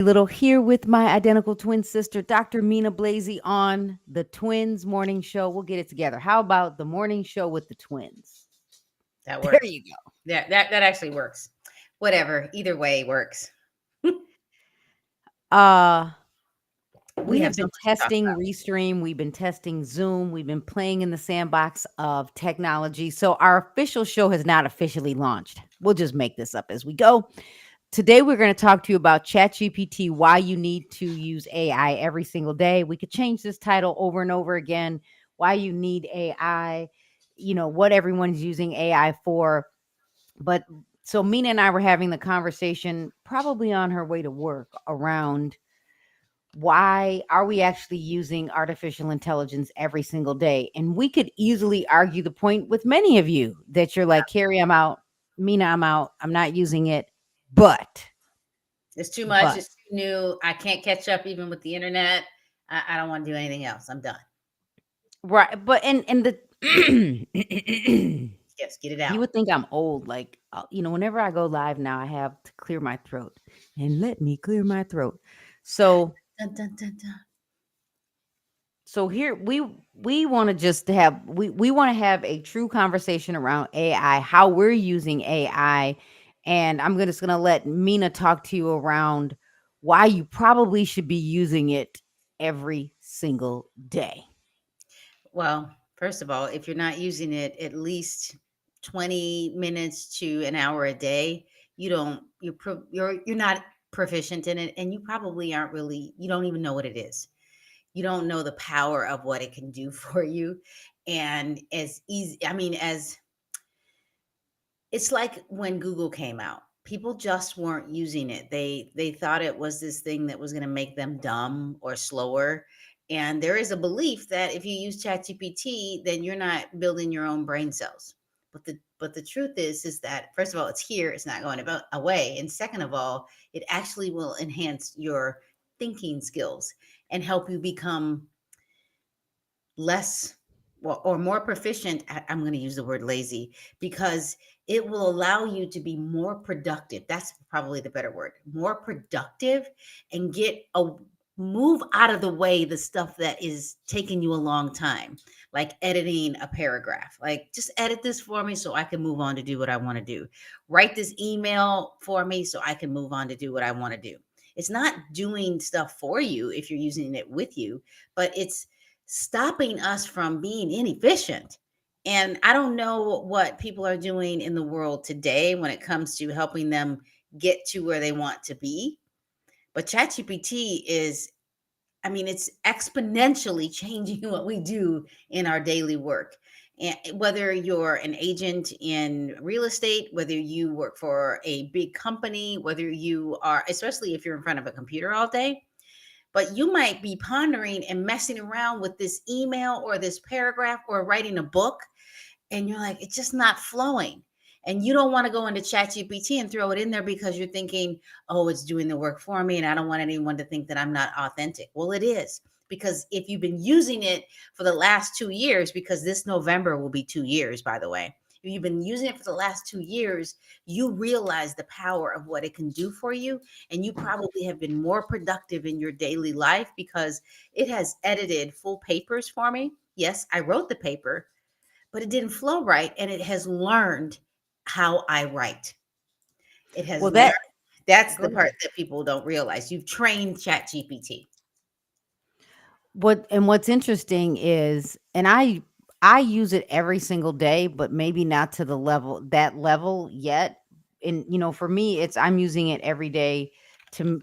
Little here with my identical twin sister, Dr. Mina Blazy, on the Twins Morning Show. We'll get it together. How about the morning show with the twins? That There works. you go. That actually works. Whatever. Either way works. Uh, We we have have so been much to talk testing about. Restream. We've been testing Zoom. We've been playing in the sandbox of technology. So our official show has not officially launched. We'll just make this up as we go. Today, we're going to talk to you about ChatGPT, why you need to use AI every single day. We could change this title over and over again, why you need AI, what everyone's using AI for. But so Mina and I were having the conversation probably on her way to work around why are we actually using artificial intelligence every single day? And we could easily argue the point with many of you that you're like, Carrie, I'm out. Mina, I'm out. I'm not using it. But It's too much. but It's too new. I can't catch up even with the internet. I don't want to do anything else. I'm done. right, but and the Yes, get it you out. would think I'm old, like, whenever I go live now, I have to clear my throat, and let me clear my throat. So Dun, dun, dun, dun. here we want to just have we want to have a true conversation around AI, how we're using AI, and I'm just gonna let Mina talk to you around why you probably should be using it every single day. Well, first of all, if you're not using it at least 20 minutes to an hour a day, you're not proficient in it, and you probably aren't really, you don't even know what it is. You don't know the power of what it can do for you. And as easy, I mean, as it's like when Google came out, people just weren't using it. They thought it was this thing that was going to make them dumb or slower. And there is a belief that if you use ChatGPT, then you're not building your own brain cells. But the truth is that first of all, it's here, it's not going about away, and second of all, it actually will enhance your thinking skills and help you become less, well, or more proficient I'm going to use the word lazy, because it will allow you to be more productive. That's probably the better word, more productive, and get a move out of the way the stuff that is taking you a long time, like editing a paragraph. Like, just edit this for me so I can move on to do what I want to do. Write this email for me so I can move on to do what I want to do. It's not doing stuff for you if you're using it with you, but it's stopping us from being inefficient. And I don't know what people are doing in the world today when it comes to helping them get to where they want to be. But ChatGPT is, I mean, it's exponentially changing what we do in our daily work. And whether you're an agent in real estate, whether you work for a big company, whether you are, especially if you're in front of a computer all day, but you might be pondering and messing around with this email or this paragraph or writing a book, and you're like, it's just not flowing. And you don't want to go into ChatGPT and throw it in there because you're thinking, oh, it's doing the work for me, and I don't want anyone to think that I'm not authentic. Well, it is, because if you've been using it for the last 2 years, because this November will be 2 years, by the way, if you've been using it for the last 2 years, you realize the power of what it can do for you. And you probably have been more productive in your daily life because it has edited full papers for me. Yes, I wrote the paper, but it didn't flow right. And it has learned how I write. It has Well, learned. that That's go the part ahead. that people don't realize. You've trained ChatGPT. What's interesting is, and I use it every single day, but maybe not to the level yet. And for me, it's I'm using it every day to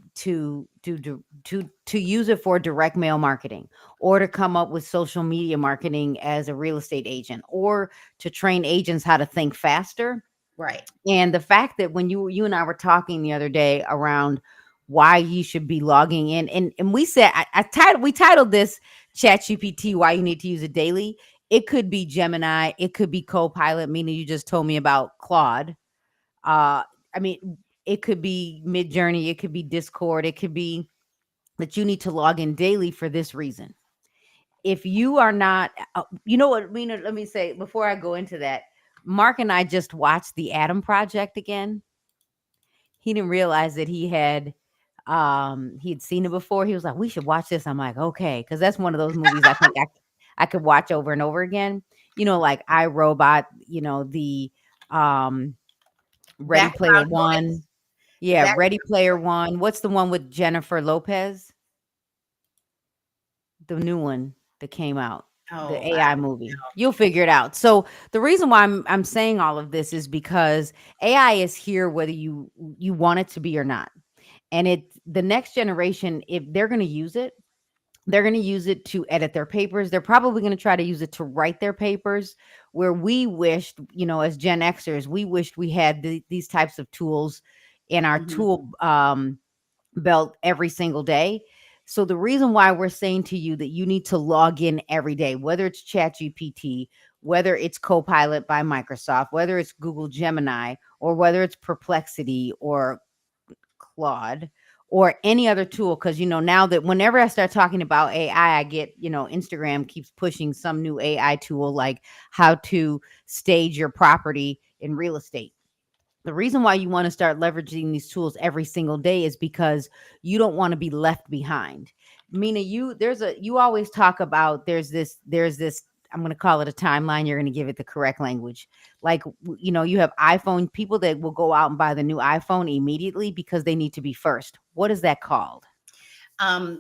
use it for direct mail marketing, or to come up with social media marketing as a real estate agent, or to train agents how to think faster. Right. And the fact that when you and I were talking the other day around why you should be logging in, and we said we titled this ChatGPT why you need to use it daily. It could be Gemini, it could be Copilot, meaning you just told me about Claude. I mean, it could be Mid Journey, it could be Discord, it could be that you need to log in daily for this reason. If you are not, you know what, Mina, let me say before I go into that, Mark and I just watched the Adam Project again. He didn't realize that he had He had seen it before. He was like, "We should watch this." I'm like, "Okay," because that's one of those movies I think I could watch over and over again. Like I Robot. The um Ready Player Background noise. One. The Yeah, back. Ready Player One. What's the one with Jennifer Lopez? The new one that came out, the Oh, AI movie. You'll figure it out. So the reason why I'm saying all of this is because AI is here whether you want it to be or not. And the next generation, if they're going to use it, they're going to use it to edit their papers. They're probably going to try to use it to write their papers. Where we wished, as Gen Xers, we wished we had these types of tools in our mhm. tool belt every single day. So the reason why we're saying to you that you need to log in every day, whether it's ChatGPT, whether it's Copilot by Microsoft, whether it's Google Gemini, or whether it's Perplexity or Claude or any other tool, because now that whenever I start talking about AI, I get, Instagram keeps pushing some new AI tool like how to stage your property in real estate. The reason why you want to start leveraging these tools every single day is because you don't want to be left behind. Mina, you always talk about there's this I'm going to call it a timeline. You're going to give it the correct language. Like, you have iPhone people that will go out and buy the new iPhone immediately because they need to be first. What is that called?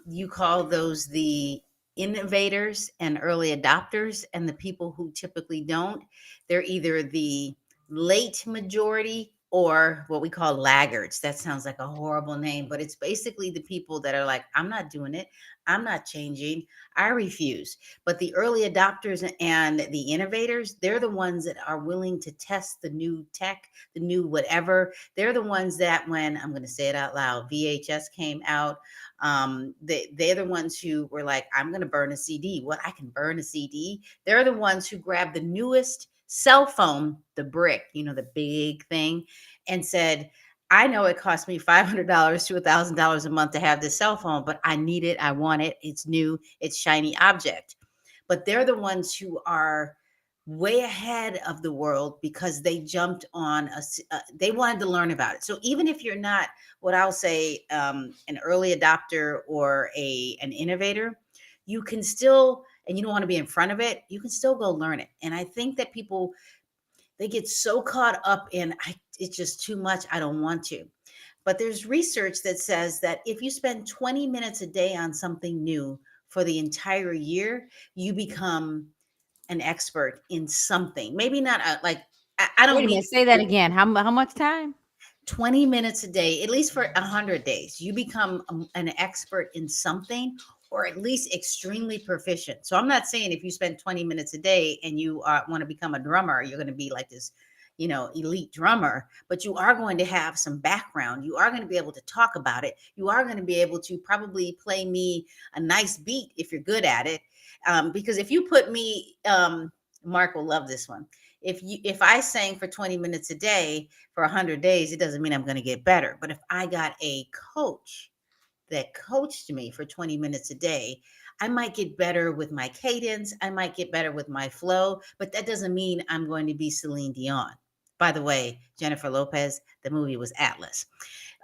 You call those the innovators and early adopters, and the people who typically don't. They're either the late majority or what we call laggards. That sounds like a horrible name, but it's basically the people that are like, I'm not doing it. I'm not changing. I refuse. But the early adopters and the innovators, they're the ones that are willing to test the new tech, the new whatever. They're the ones that, when I'm going to say it out loud, VHS came out, they're the ones who were like, I'm going to burn a CD. What? I can burn a CD. They're the ones who grabbed the newest cell phone, the brick, the big thing, and said, I know it cost me $500 to $1,000 a month to have this cell phone, but I need it. I want it. It's new. It's shiny object. But they're the ones who are way ahead of the world because they jumped on they wanted to learn about it. So even if you're not, what I'll say, an early adopter or an innovator, you can still, and you don't want to be in front of it, you can still go learn it. And I think that people, they get so caught up in, it's just too much, I don't want to. But there's research that says that if you spend 20 minutes a day on something new for the entire year, you become an expert in something. Maybe not like, I Wait don't a mean minute, say that again. How much time? 20 minutes a day, at least for 100 days, you become an expert in something, or at least extremely proficient. So I'm not saying if you spend 20 minutes a day and you want to become a drummer, you're going to be like this, elite drummer, but you are going to have some background. You are going to be able to talk about it. You are going to be able to probably play me a nice beat if you're good at it. Because if you put me, Mark will love this one. If I sang for 20 minutes a day for 100 days, it doesn't mean I'm going to get better. But if I got a coach that coached me for 20 minutes a day, I might get better with my cadence. I might get better with my flow, but that doesn't mean I'm going to be Celine Dion. By the way, Jennifer Lopez, the movie was Atlas.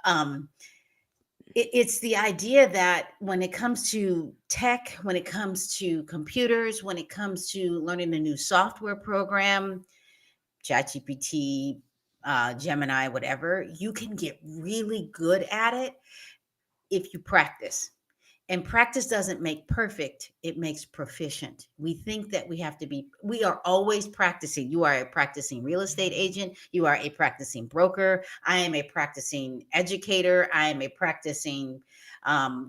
Um, it's the idea that when it comes to tech, when it comes to computers, when it comes to learning a new software program, ChatGPT, Gemini, whatever, you can get really good at it if you practice. And practice doesn't make perfect, it makes proficient. We think that we are always practicing. You are a practicing real estate agent, you are a practicing broker, I am a practicing educator, I am a practicing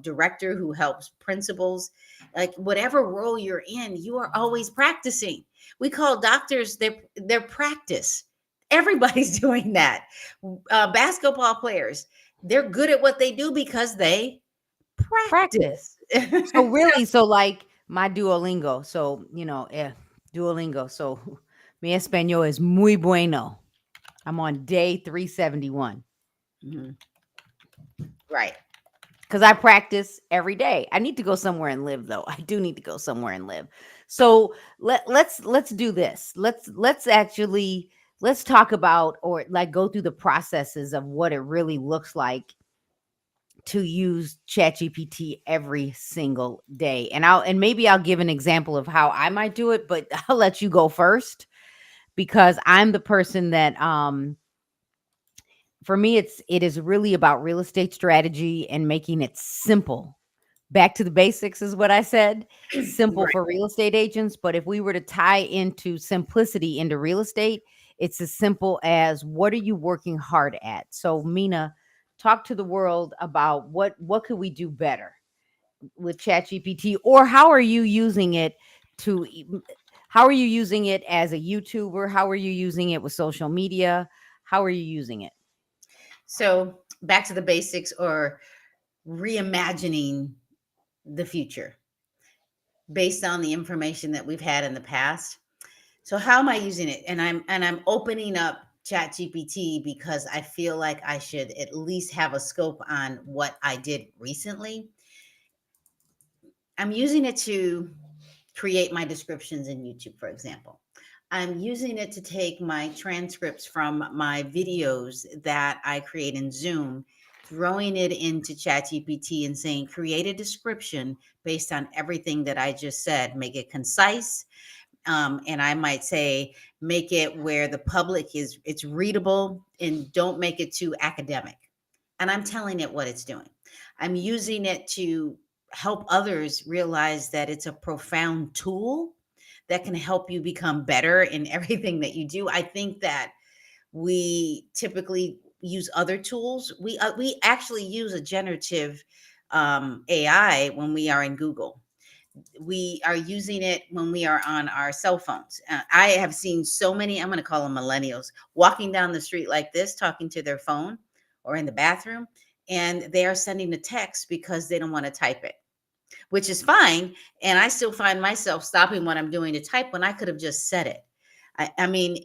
director who helps principals. Like whatever role you're in, you are always practicing. We call doctors their practice. Everybody's doing that. Basketball players, they're good at what they do because they Practice. practice. So really, so like my Duolingo. So, Duolingo. So mi español es muy bueno. I'm on day 371 Mhm. Right. because I practice every day. I need to go somewhere and live though. I do need to go somewhere and live. So let's do this. Let's talk about, or like go through the processes of what it really looks like to use ChatGPT every single day. And maybe I'll give an example of how I might do it, but I'll let you go first because I'm the person that for me it is really about real estate strategy and making it simple. Back to the basics is what I said. Simple Right. for real estate agents, but if we were to tie into simplicity into real estate, it's as simple as what are you working hard at? So Mina, talk to the world about what could we do better with ChatGPT, or how are you using it to how are you using it as a YouTuber? How are you using it with social media? How are you using it? So back to the basics, or reimagining the future based on the information that we've had in the past. So how am I using it? And I'm opening up Chat GPT because I feel like I should at least have a scope on what I did recently. I'm using it to create my descriptions in YouTube, for example. I'm using it to take my transcripts from my videos that I create in Zoom, throwing it into ChatGPT and saying, create a description based on everything that I just said. Make it concise. And I might say, make it where the public is, it's readable, and don't make it too academic. And I'm telling it what it's doing. I'm using it to help others realize that it's a profound tool that can help you become better in everything that you do. I think that we typically use other tools. We actually use a generative AI when we are in Google. We are using it when we are on our cell phones. I have seen so many, I'm going to call them millennials, walking down the street like this, talking to their phone or in the bathroom, and they are sending a text because they don't want to type it, which is fine. And I still find myself stopping what I'm doing to type when I could have just said it. I mean,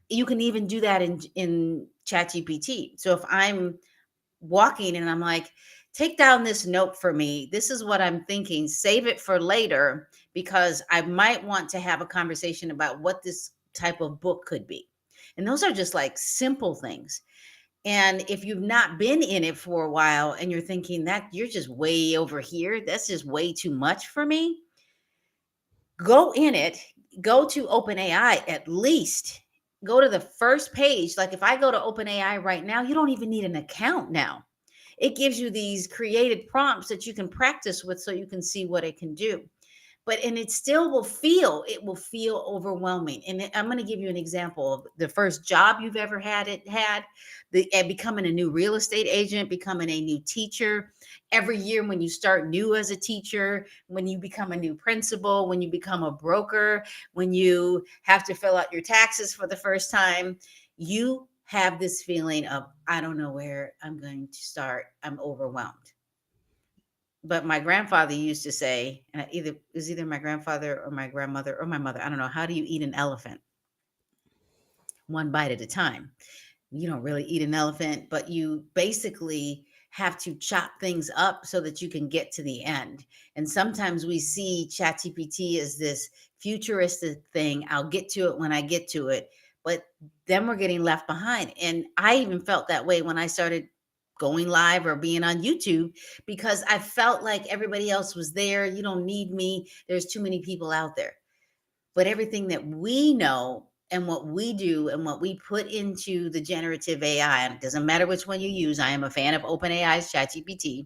you can even do that in ChatGPT. So if I'm walking and I'm like, take down this note for me. This is what I'm thinking. Save it for later because I might want to have a conversation about what this type of book could be. And those are just like simple things. And if you've not been in it for a while and you're thinking that you're just way over here, that's just way too much for me, go in it, go to OpenAI at least. Go to the first page. Like if I go to OpenAI right now, you don't even need an account now. It gives you these created prompts that you can practice with so you can see what it can do. But and it still will feel overwhelming. And I'm going to give you an example of the first job you've ever had, the and becoming a new real estate agent, becoming a new teacher. Every year when you start new as a teacher, when you become a new principal, when you become a broker, when you have to fill out your taxes for the first time, you have this feeling of, I don't know where I'm going to start. I'm overwhelmed. But my grandfather used to say, and either it was either my grandfather or my grandmother or my mother, I don't know, how do you eat an elephant? One bite at a time. You don't really eat an elephant, but you basically have to chop things up so that you can get to the end. And sometimes we see ChatGPT as this futuristic thing. I'll get to it when I get to it, but then we're getting left behind. And I even felt that way when I started going live or being on YouTube because I felt like everybody else was there. You don't need me. There's too many people out there. But everything that we know and what we do and what we put into the generative AI, and it doesn't matter which one you use. I am a fan of OpenAI's ChatGPT,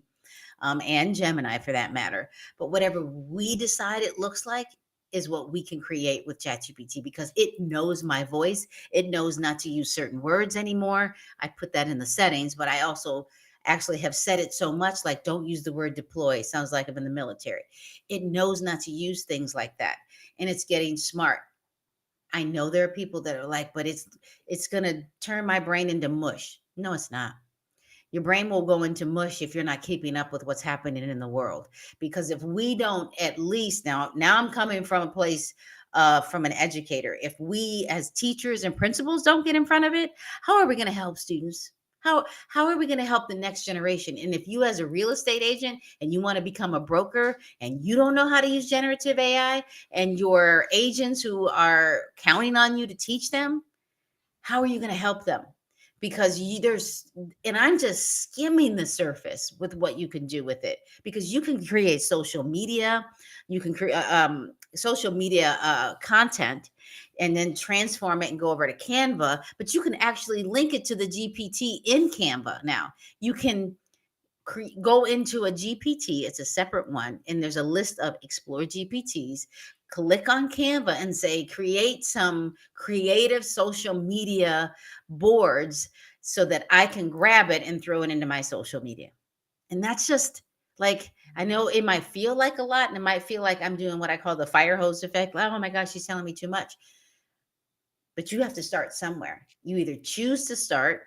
and Gemini for that matter. But whatever we decide it looks like is what we can create with ChatGPT because it knows my voice. It knows not to use certain words anymore. I put that in the settings, but I also actually have said it so much like don't use the word deploy. Sounds like I'm in the military. It knows not to use things like that. And it's getting smart. I know there are people that are like, but it's going to turn my brain into mush. No, it's not. Your brain will go into mush if you're not keeping up with what's happening in the world. Because if we don't at least now I'm coming from a place from an educator. If we as teachers and principals don't get in front of it, how are we going to help students? How are we going to help the next generation? And if you as a real estate agent and you want to become a broker and you don't know how to use generative AI and your agents who are counting on you to teach them, how are you going to help them? because there's, and I'm just skimming the surface with what you can do with it, because you can create social media, you can create social media content, and then transform it and go over to Canva. But you can actually link it to the GPT in Canva. Now you can go into a GPT, it's a separate one, and there's a list of Explore GPTs. Click on Canva and say, create some creative social media boards so that I can grab it and throw it into my social media. And that's just like, I know it might feel like a lot, and it might feel like I'm doing what I call the fire hose effect. Oh my gosh, she's telling me too much. But you have to start somewhere. You either choose to start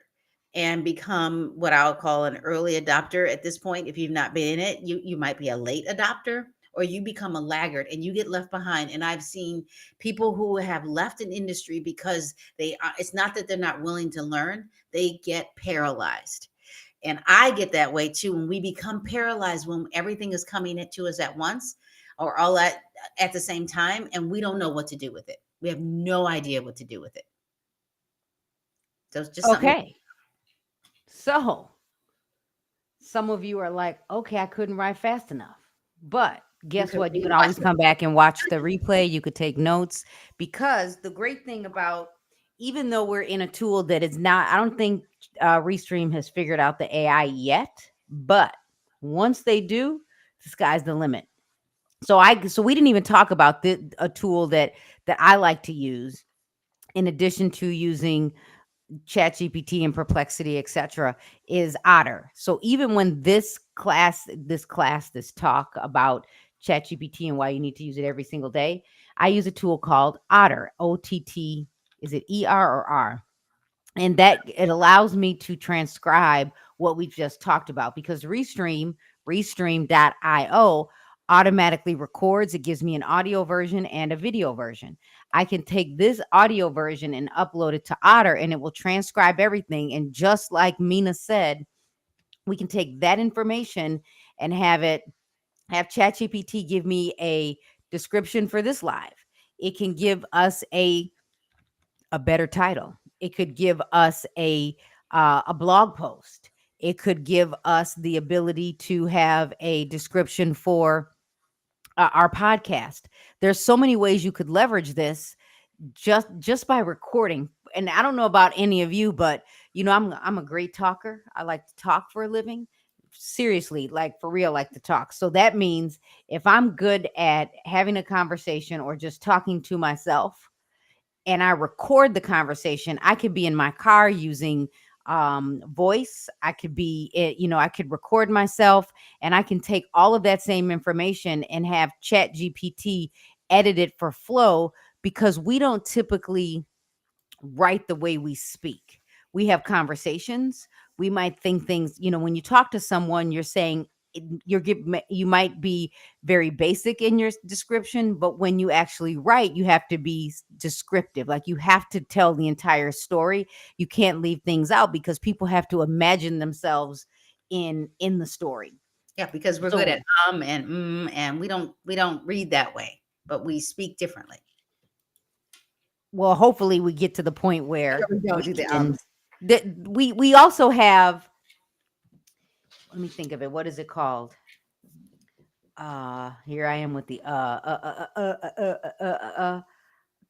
and become what I'll call an early adopter at this point. If you've not been in it, you might be a late adopter, or you become a laggard and you get left behind. And I've seen people who have left an industry because they are, it's not that they're not willing to learn, they get paralyzed. And I get that way too when we become paralyzed, when everything is coming to us at once, or all at the same time, and we don't know what to do with it. We have no idea what to do with it. So it's just something. Okay. So some of you are like, okay, I couldn't write fast enough. But You guess can what? You can watch always it. come back and watch the replay. You could take notes, because the great thing about, even though we're in a tool that is not, I don't think Restream has figured out the AI yet, but once they do, the sky's the limit. So we didn't even talk about a tool that I like to use in addition to using ChatGPT and Perplexity, etc., is Otter. So even when this talk about ChatGPT and why you need to use it every single day, I use a tool called Otter. OTT. Is it ER or R? And that it allows me to transcribe what we've just talked about, because restream.io automatically records. It gives me an audio version and a video version. I can take this audio version and upload it to Otter, and it will transcribe everything. And just like Mina said, we can take that information and have ChatGPT give me a description for this live. It can give us a better title. It could give us a blog post. It could give us the ability to have a description for our podcast. There's so many ways you could leverage this just by recording. And I don't know about any of you, but I'm a great talker. I like to talk for a living. Seriously, like for real, like to talk. So that means if I'm good at having a conversation or just talking to myself, and I record the conversation, I could be in my car using voice. I could be, I could record myself, and I can take all of that same information and have Chat GPT edit it for flow, because we don't typically write the way we speak. We have conversations. We might think things, when you talk to someone, you're saying, you might be very basic in your description, but when you actually write, you have to be descriptive. Like, you have to tell the entire story. You can't leave things out, because people have to imagine themselves in the story. Yeah, because we're good at So, and and we don't read that way, but we speak differently. well, hopefully we get to the point Yeah, where we don't we do the can, that we also have, let me think of it. What is it called? Here I am with the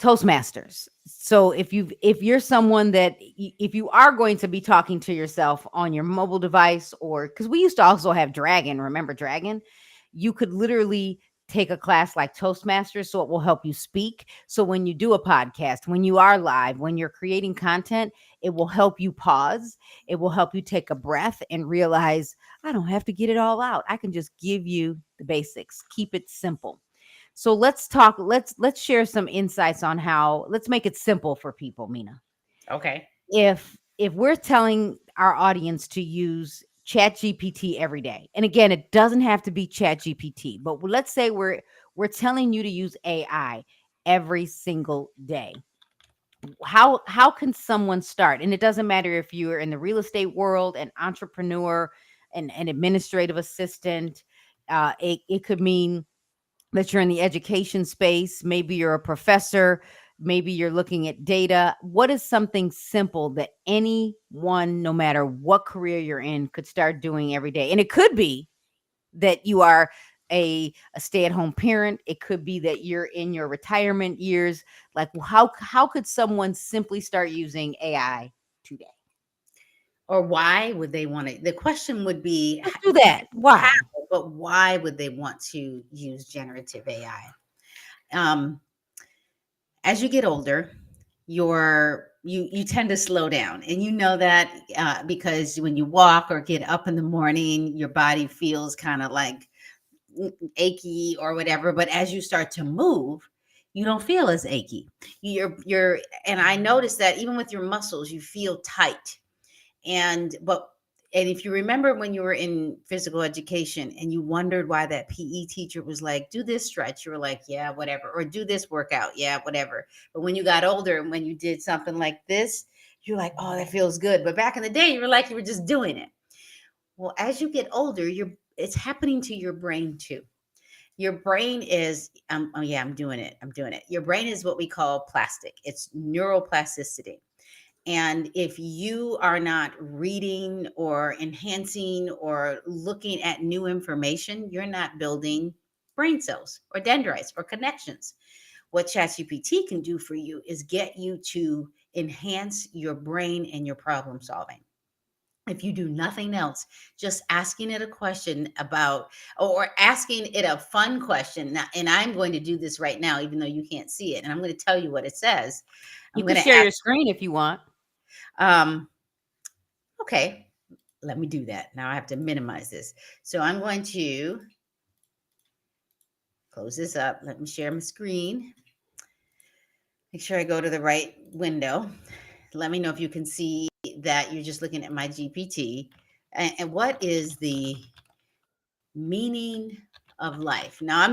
Toastmasters. So if you're someone that if you are going to be talking to yourself on your mobile device, or because we used to also have Dragon, remember Dragon? You could literally take a class like Toastmasters, so it will help you speak. So when you do a podcast, when you are live, when you're creating content, it will help you pause. It will help you take a breath and realize, I don't have to get it all out. I can just give you the basics. Keep it simple. So let's share some insights on how, let's make it simple for people, Mina. Okay. If we're telling our audience to use Chat GPT every day, and again, it doesn't have to be Chat GPT, but let's say we're telling you to use AI every single day. How can someone start? And it doesn't matter if you're in the real estate world, an entrepreneur, an administrative assistant. It could mean that you're in the education space. Maybe you're a professor. maybe you're looking at data. What is something simple that anyone, no matter what career you're in, could start doing every day? And it could be that you are a stay-at-home parent. It could be that you're in your retirement years. Like, how could someone simply start using AI today? Or why would they want to? The question would be Let's do that. how, Why? but why would they want to use generative AI? Um, as you get older, you tend to slow down, and you know that because when you walk or get up in the morning, your body feels kind of like achy or whatever. But as you start to move, you don't feel as achy. You're and I noticed that even with your muscles, you feel tight. And if you remember when you were in physical education and you wondered why that PE teacher was like, do this stretch, you were like, yeah, whatever, or do this workout, yeah, whatever. But when you got older and when you did something like this, you're like, oh, that feels good. But back in the day, you were like, you were just doing it. Well, as you get older, it's happening to your brain too. Your brain is, oh yeah, I'm doing it. I'm doing it. Your brain is what we call plastic. It's neuroplasticity. And if you are not reading or enhancing or looking at new information, you're not building brain cells or dendrites or connections. What ChatGPT can do for you is get you to enhance your brain and your problem solving. If you do nothing else, just asking it a question about, or asking it a fun question. Now, and I'm going to do this right now, even though you can't see it. And I'm going to tell you what it says. You I'm could going to share ask, your screen if you want. um, okay, let me do that. Now I have to minimize this. So I'm going to close this up. Let me share my screen. Make sure I go to the right window. Let me know if you can see that you're just looking at my GPT. And what is the meaning of life? Now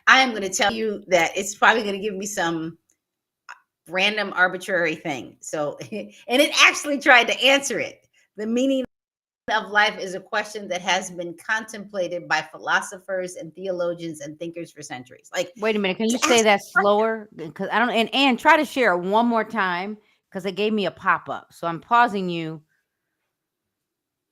I am going to tell you that it's probably going to give me some random arbitrary thing. So, and it actually tried to answer it. The meaning of life is a question that has been contemplated by philosophers and theologians and thinkers for centuries. Like, Wait a minute. Can you to say ask, that slower? Because I don't. And try to share it one more time because it gave me a pop up. So I'm pausing you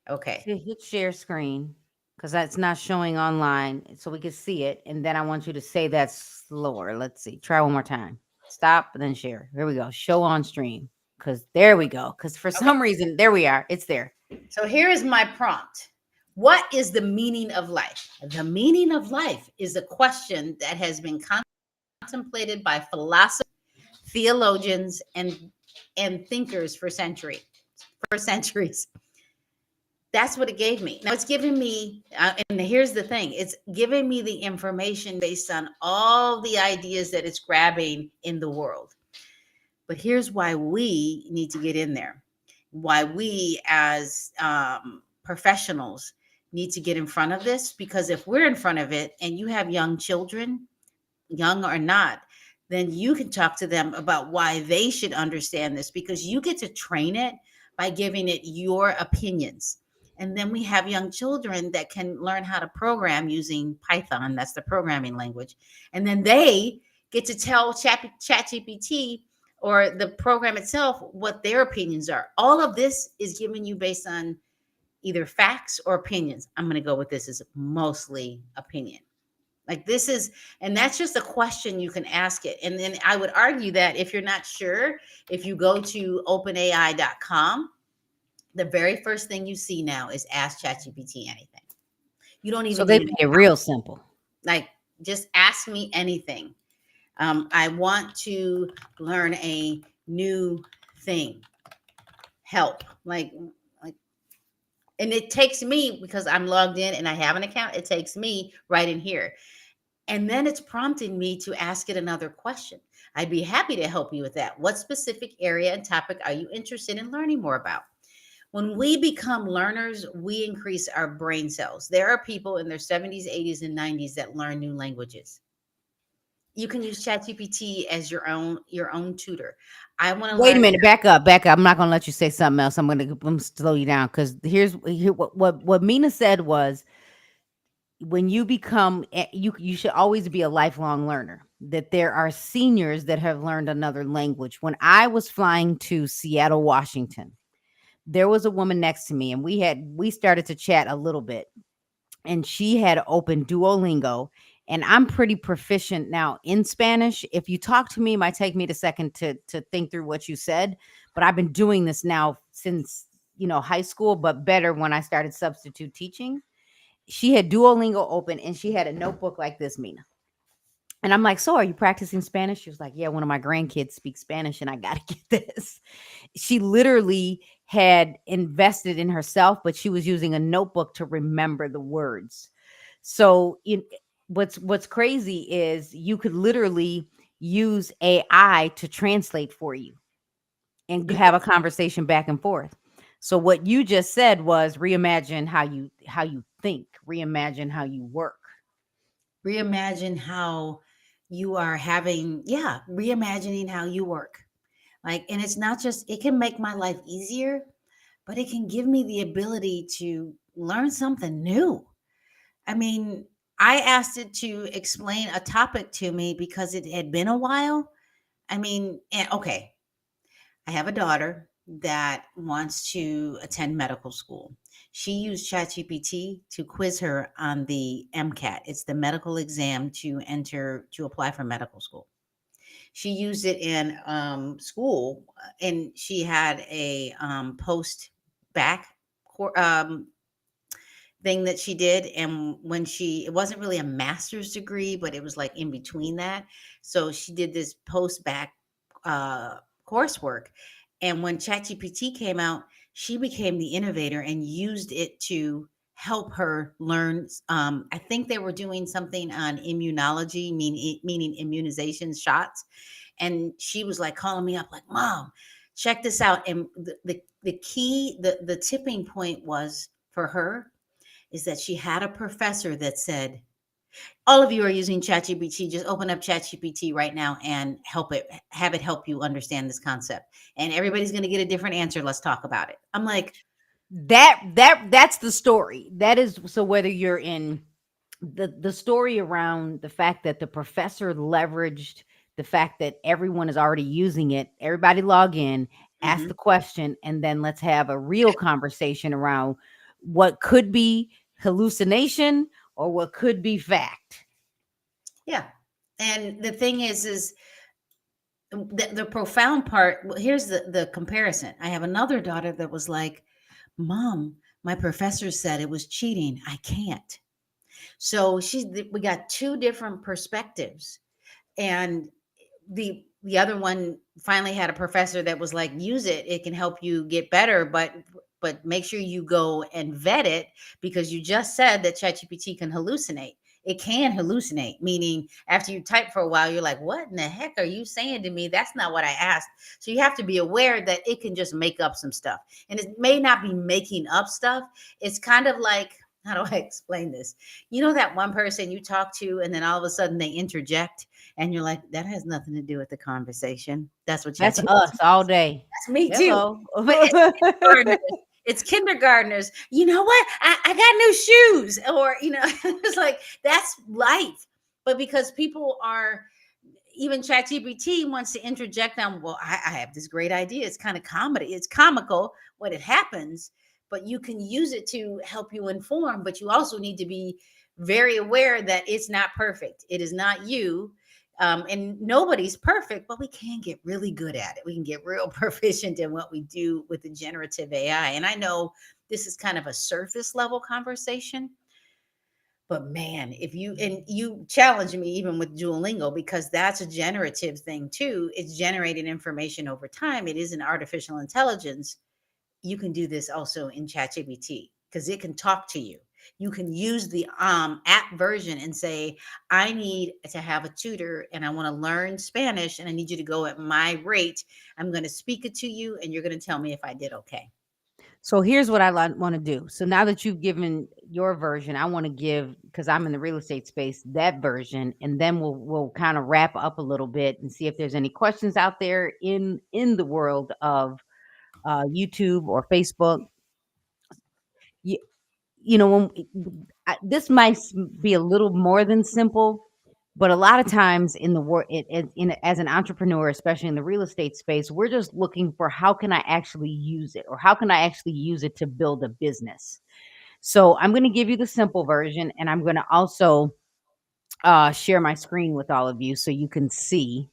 okay. to hit share screen because that's not showing online, so we can see it. And then I want you to say that slower. Let's see. Try one more time. Stop and then share. Here we go. Show on stream. Because there we go. Because for Okay. some reason, there we are. It's there. So here is my prompt. What is the meaning of life? The meaning of life is a question that has been contemplated by philosophers, theologians, and thinkers for centuries. That's what it gave me. Now it's giving me, and here's the thing: it's giving me the information based on all the ideas that it's grabbing in the world. But here's why we need to get in there. Why we, as professionals, need to get in front of this. Because if we're in front of it, and you have young children, young or not, then you can talk to them about why they should understand this, because you get to train it by giving it your opinions. And then we have young children that can learn how to program using Python, that's the programming language. And then they get to tell ChatGPT or the program itself what their opinions are. All of this is given you based on either facts or opinions. I'm going to go with this as mostly opinion. Like this is, and that's just a question you can ask it. And then I would argue that if you're not sure, if you go to openai.com, the very first thing you see now is ask ChatGPT anything. You don't So even they need an made it account. real simple. Like, just ask me anything. I want to learn a new thing. Help. Like, and it takes me, because I'm logged in and I have an account, it takes me right in here. And then it's prompting me to ask it another question. I'd be happy to help you with that. What specific area and topic are you interested in learning more about? When we become learners, we increase our brain cells. There are people in their 70s, 80s, and 90s that learn new languages. You can use ChatGPT as your own tutor. I want to Wait a learn. minute. Back up. Back up. I'm not going to let you say something else. I'm going to slow you down because here what Mina said was when you become you should always be a lifelong learner. That there are seniors that have learned another language. When I was flying to Seattle, Washington, there was a woman next to me, and we started to chat a little bit, and she had opened Duolingo, and I'm pretty proficient now in Spanish. If you talk to me, it might take me a second to think through what you said, but I've been doing this now since, high school, but better when I started substitute teaching. She had Duolingo open, and she had a notebook like this, Mina. And I'm like, "So are you practicing Spanish?" She was like, "Yeah, one of my grandkids speaks Spanish and I got to get this." She literally had invested in herself, but she was using a notebook to remember the words. So, what's crazy is you could literally use AI to translate for you and You have a conversation back and forth. So what you just said was reimagine how you think, reimagine how you work. reimagine how you are having, yeah, reimagining how you work. Like, and it's not just, it can make my life easier, but it can give me the ability to learn something new. I mean, I asked it to explain a topic to me because it had been a while. I mean, and okay, I have a daughter that wants to attend medical school. She used ChatGPT to quiz her on the MCAT. It's the medical exam to enter to apply for medical school. She used it in school, and she had a post back thing that she did. And when she, it wasn't really a master's degree, but it was like in between that. So she did this post back uh, coursework. And when ChatGPT came out, she became the innovator and used it to help her learn. I think they were doing something on immunology, meaning immunization shots. And she was like calling me up, like, "Mom, check this out." And the key, the tipping point was for her is that she had a professor that said, "All of you are using ChatGPT. Just open up ChatGPT right now and have it help you understand this concept. And everybody's going to get a different answer. Let's talk about it." I'm like, That's the story. That is, so whether you're in the story around the fact that the professor leveraged the fact that everyone is already using it, everybody log in, ask the mhm, question, and then let's have a real conversation around what could be hallucination or what could be fact. yeah. And the thing is the profound part. Well, here's the comparison. I have another daughter that was like, "Mom, my professor said it was cheating. I can't." So we got two different perspectives. And the other one finally had a professor that was like, "Use it, it can help you get better, but make sure you go and vet it, because you just said that ChatGPT can hallucinate. It can hallucinate, meaning after you type for a while, you're like, what in the heck are you saying to me? That's not what I asked." So you have to be aware that it can just make up some stuff. And it may not be making up stuff. It's kind of like, how do I explain this? You know, that one person you talk to and then all of a sudden they interject, and you're like, that has nothing to do with the conversation. That's what That's ChatGPT. us all day. That's me too. Hello. But it's kindergartners. It's kindergartners. You know what? I got new shoes, or it's like that's life. But because people are, even ChatGPT wants to interject on, well, I have this great idea. It's kind of comedy. It's comical when it happens, but you can use it to help you inform. But you also need to be very aware that it's not perfect. It is not you. And nobody's perfect, but we can get really good at it. We can get real proficient in what we do with the generative AI. And I know this is kind of a surface level conversation, but man, if you, and you challenge me even with Duolingo, because that's a generative thing too. It's generating information over time. It is an artificial intelligence. You can do this also in ChatGPT because it can talk to you. You can use the app version and say, "I need to have a tutor and I want to learn Spanish and I need you to go at my rate. I'm going to speak it to you and you're going to tell me if I did okay." So here's what I want to do. So now that you've given your version, I want to give, because I'm in the real estate space, that version, and then we'll kind of wrap up a little bit and see if there's any questions out there in the world of YouTube or Facebook. this might be a little more than simple, but a lot of times in the work, as an entrepreneur, especially in the real estate space, we're just looking for how can I actually use it, or how can I actually use it to build a business. So I'm going to give you the simple version, and I'm going to also share my screen with all of you so you can see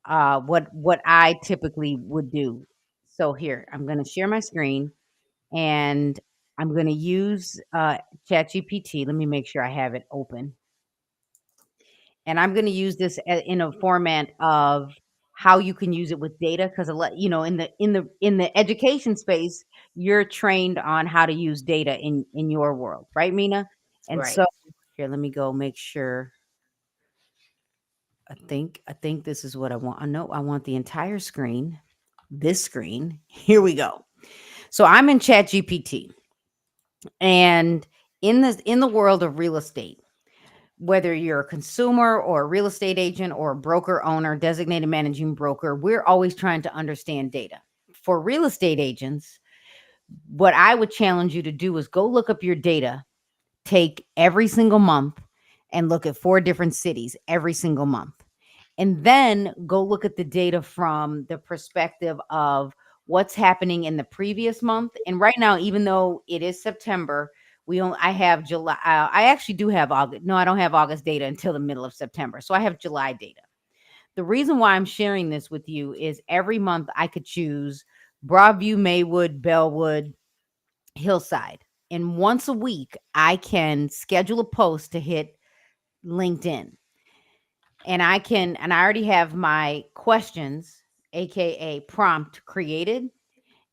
what I typically would do. So here, I'm going to share my screen, and I'm going to use ChatGPT. Let me make sure I have it open, and I'm going to use this in a format of how you can use it with data, because in the education space, you're trained on how to use data in your world, right, Mina? And Right. so here, let me go make sure. I think this is what I want. I know I want the entire screen. This screen. Here we go. So I'm in ChatGPT, and in the world of real estate, whether you're a consumer or a real estate agent or a broker owner, designated managing broker, we're always trying to understand data. For real estate agents, what I would challenge you to do is go look up your data, take every single month and look at 4 different cities every single month. And then go look at the data from the perspective of what's happening in the previous month. And right now, even though it is September, I have July. I actually do have August. No, I don't have August data until the middle of September. So I have July data. The reason why I'm sharing this with you is every month I could choose Broadview, Maywood, Bellwood, Hillside. And once a week, I can schedule a post to hit LinkedIn. And I already have my questions, aka prompt, created.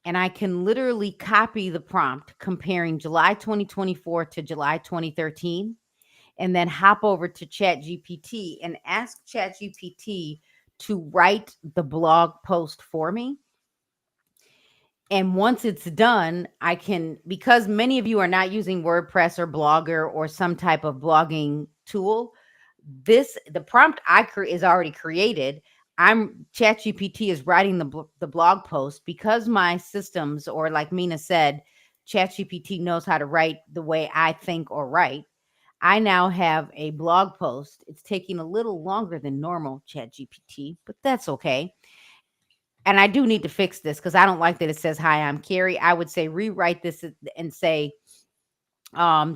And I can literally copy the prompt comparing July 2024 to July 2013, and then hop over to ChatGPT and ask ChatGPT to write the blog post for me. And once it's done, I can, because many of you are not using WordPress or Blogger or some type of blogging tool, the prompt is already created. I'm ChatGPT is writing the blog post, because my systems, or like Mina said, ChatGPT knows how to write the way I think or write. I now have a blog post. It's taking a little longer than normal ChatGPT, but that's okay. And I do need to fix this because I don't like that it says, "Hi, I'm Carrie." I would say rewrite this and say,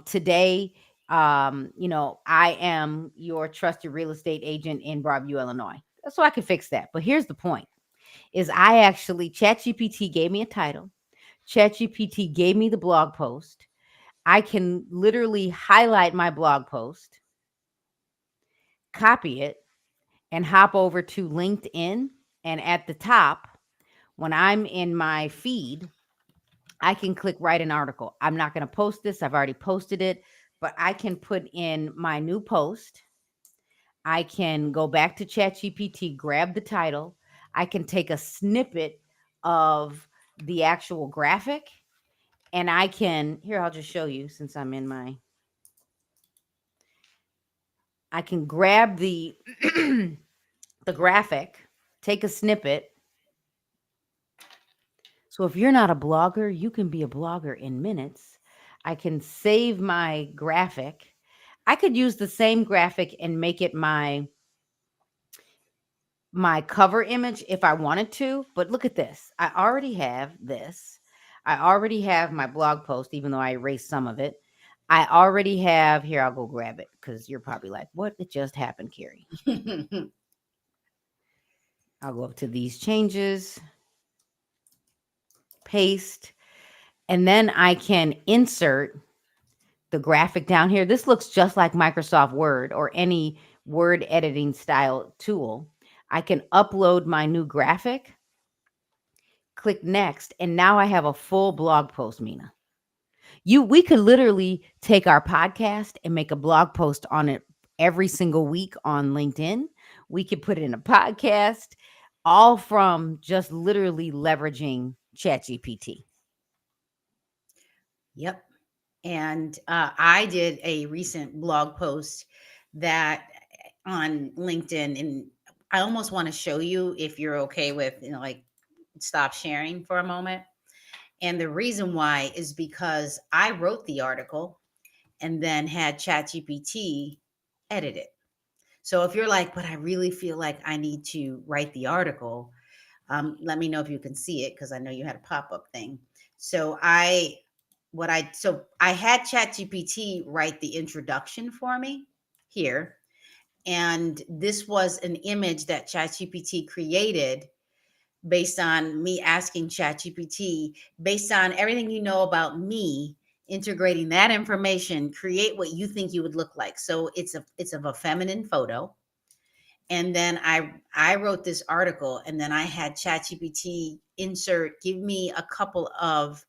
today, I am your trusted real estate agent in Broadview, Illinois. So I can fix that. But here's the point is ChatGPT gave me a title. ChatGPT gave me the blog post. I can literally highlight my blog post, copy it, and hop over to LinkedIn. And at the top, when I'm in my feed, I can click write an article. I'm not going to post this. I've already posted it, but I can put in my new post. I can go back to ChatGPT, grab the title. I can take a snippet of the actual graphic, and I'll just show you since I'm in I can grab the the graphic, take a snippet. So if you're not a blogger, you can be a blogger in minutes. I can save my graphic. I could use the same graphic and make it my cover image if I wanted to, but look at this. I already have this. I already have my blog post, even though I erased some of it. I already have, here, I'll go grab it because you're probably like, what? It just happened, Carrie. I'll go up to these changes, paste, and then I can insert the graphic down here. This looks just like Microsoft Word or any word editing style tool. I can upload my new graphic, click next, and now I have a full blog post, Mina. We could literally take our podcast and make a blog post on it every single week on LinkedIn. We could put it in a podcast, all from just literally leveraging ChatGPT. Yep. And I did a recent blog post that on LinkedIn, and I almost want to show you if you're okay with, like, stop sharing for a moment. And the reason why is because I wrote the article and then had ChatGPT edit it. So if you're like, but I really feel like I need to write the article, let me know if you can see it because I know you had a pop up thing. So I had ChatGPT write the introduction for me here, and this was an image that ChatGPT created based on me asking ChatGPT, based on everything you know about me, integrating that information, create what you think you would look like. So it's of a feminine photo. And then I wrote this article, and then I had ChatGPT give me a couple of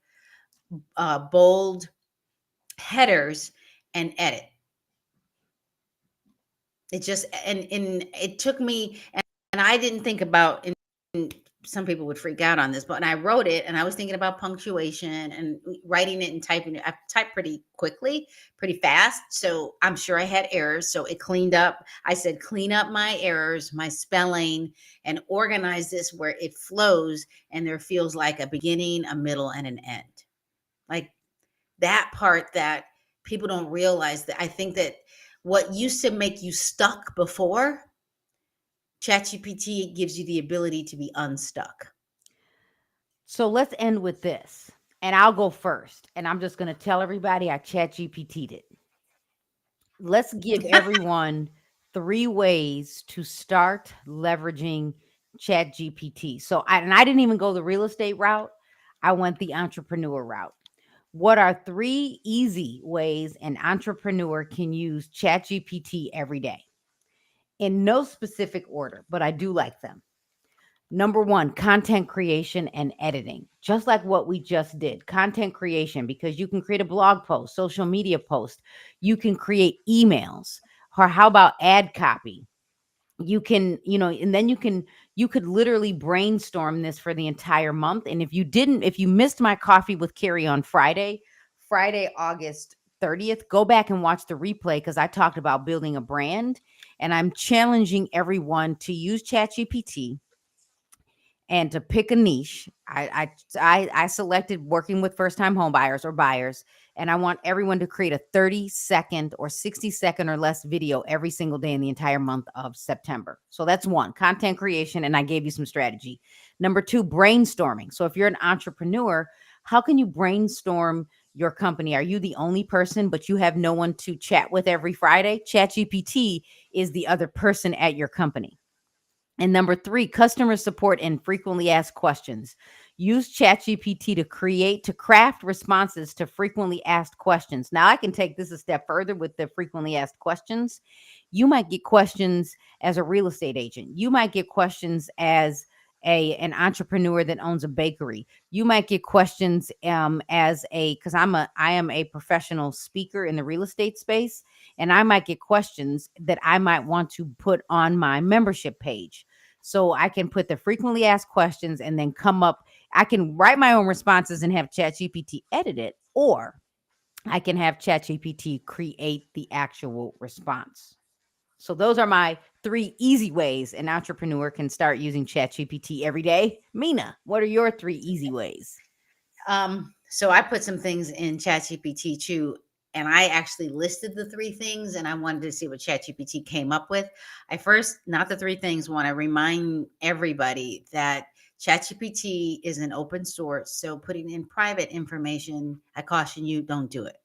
bold headers and edit. It just and it took me, and I didn't think about, and some people would freak out on this, but when I wrote it and I was thinking about punctuation and writing it and typing it, I typed pretty quickly, pretty fast. So I'm sure I had errors. So it cleaned up. I said, clean up my errors, my spelling, and organize this where it flows and there feels like a beginning, a middle, and an end. Like that part that people don't realize, that I think that what used to make you stuck before, ChatGPT gives you the ability to be unstuck. So let's end with this. And I'll go first. And I'm just going to tell everybody I chat GPT'd it. Let's give everyone 3 ways to start leveraging chat GPT. And I didn't even go the real estate route. I went the entrepreneur route. What are 3 easy ways an entrepreneur can use chat GPT every day? In no specific order, but I do like them. Number one, content creation and editing, just like what we just did. Content creation, because you can create a blog post, social media post, you can create emails, or how about ad copy? You can, and then you could literally brainstorm this for the entire month. And if you missed my coffee with Carrie on Friday, August 30th, go back and watch the replay because I talked about building a brand, and I'm challenging everyone to use ChatGPT and to pick a niche. I selected working with first time home buyers or buyers, and I want everyone to create a 30-second or 60-second or less video every single day in the entire month of September. So that's one, content creation, and I gave you some strategy. Number two, brainstorming. So if you're an entrepreneur, how can you brainstorm your company? Are you the only person, but you have no one to chat with every Friday? ChatGPT is the other person at your company. And number three, customer support and frequently asked questions. Use ChatGPT to craft responses to frequently asked questions. Now, I can take this a step further with the frequently asked questions. You might get questions as a real estate agent. You might get questions as an entrepreneur that owns a bakery. You might get questions because I am a professional speaker in the real estate space, and I might get questions that I might want to put on my membership page. So I can put the frequently asked questions and then I can write my own responses and have ChatGPT edit it, or I can have ChatGPT create the actual response. So those are my 3 easy ways an entrepreneur can start using ChatGPT every day. Mina, what are your 3 easy ways? So I put some things in ChatGPT too, and I actually listed the 3 things, and I wanted to see what ChatGPT came up with. I first, not the 3 things, want to remind everybody that ChatGPT is an open source, so putting in private information, I caution you, don't do it.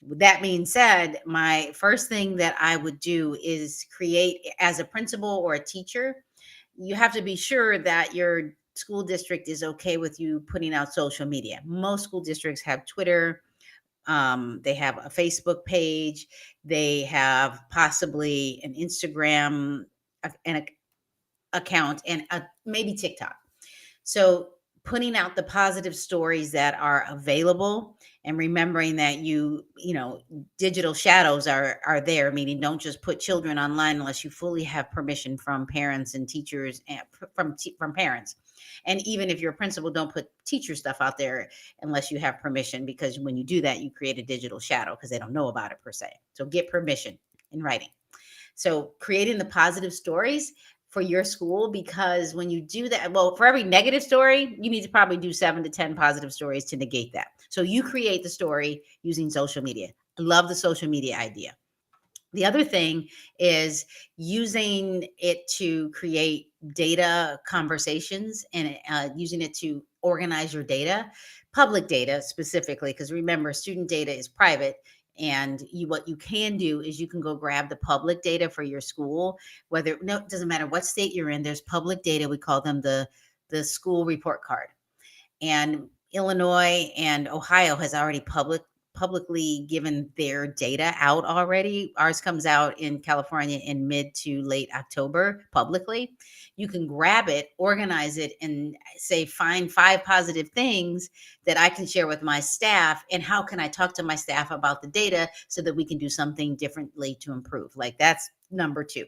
With that being said, my first thing that I would do is create, as a principal or a teacher, you have to be sure that your school district is okay with you putting out social media. Most school districts have Twitter, they have a Facebook page, they have possibly an Instagram account, and maybe TikTok. So putting out the positive stories that are available, and remembering that digital shadows are there, meaning don't just put children online unless you fully have permission from parents and teachers, and from parents. And even if you're a principal, don't put teacher stuff out there unless you have permission, because when you do that, you create a digital shadow because they don't know about it per se. So get permission in writing. So creating the positive stories, for your school, because when you do that, well, for every negative story, you need to probably do 7 to 10 positive stories to negate that. So you create the story using social media. I love the social media idea. The other thing is using it to create data conversations, and using it to organize your data, public data specifically, because remember, student data is private. And what you can do is you can go grab the public data for your school, whether, no, it doesn't matter what state you're in. There's public data. We call them the school report card. And Illinois and Ohio has already publicly given their data out already. Ours comes out in California in mid to late October publicly. You can grab it, organize it, and say, find 5 positive things that I can share with my staff. And how can I talk to my staff about the data so that we can do something differently to improve? Like, that's number two.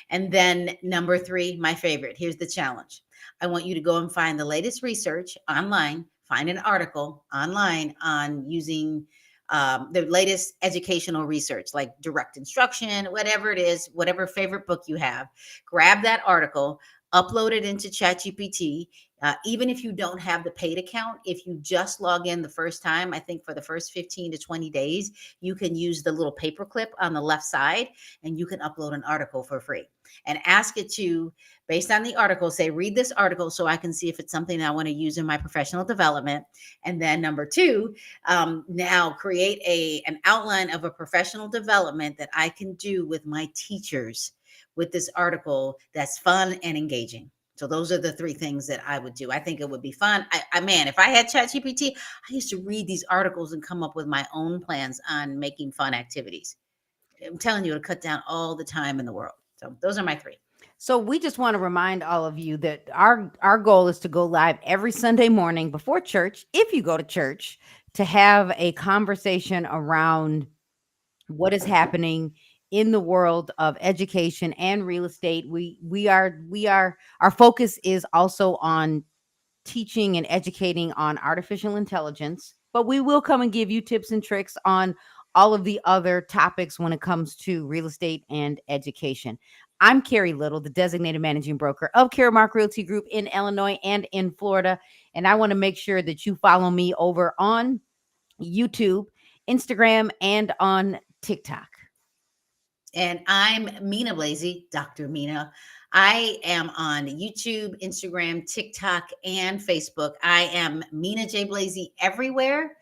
And then number three, my favorite, here's the challenge. I want you to go and find the latest research online, find an article online on using the latest educational research, like direct instruction, whatever it is, whatever favorite book you have. Grab that article, upload it into ChatGPT. Even if you don't have the paid account, if you just log in the first time, I think for the first 15 to 20 days, you can use the little paperclip on the left side, and you can upload an article for free and ask it to, based on the article, say, read this article so I can see if it's something I want to use in my professional development. And then number two, now create an outline of a professional development that I can do with my teachers with this article that's fun and engaging. So those are the three things that I would do. I think it would be fun. Man, if I had ChatGPT, I used to read these articles and come up with my own plans on making fun activities. I'm telling you, it'll cut down all the time in the world. So those are my three. So we just want to remind all of you that our goal is to go live every Sunday morning before church, if you go to church, to have a conversation around what is happening in the world of education and real estate. We are our focus is also on teaching and educating on artificial intelligence, but we will come and give you tips and tricks on all of the other topics when it comes to real estate and education. I'm Carrie Little, the designated managing broker of Caremark Realty Group in Illinois and in Florida. And I want to make sure that you follow me over on YouTube, Instagram, and on TikTok. And I'm Mina Blazy, Dr. Mina. I am on YouTube, Instagram, TikTok, and Facebook. I am Mina J. Blazy everywhere.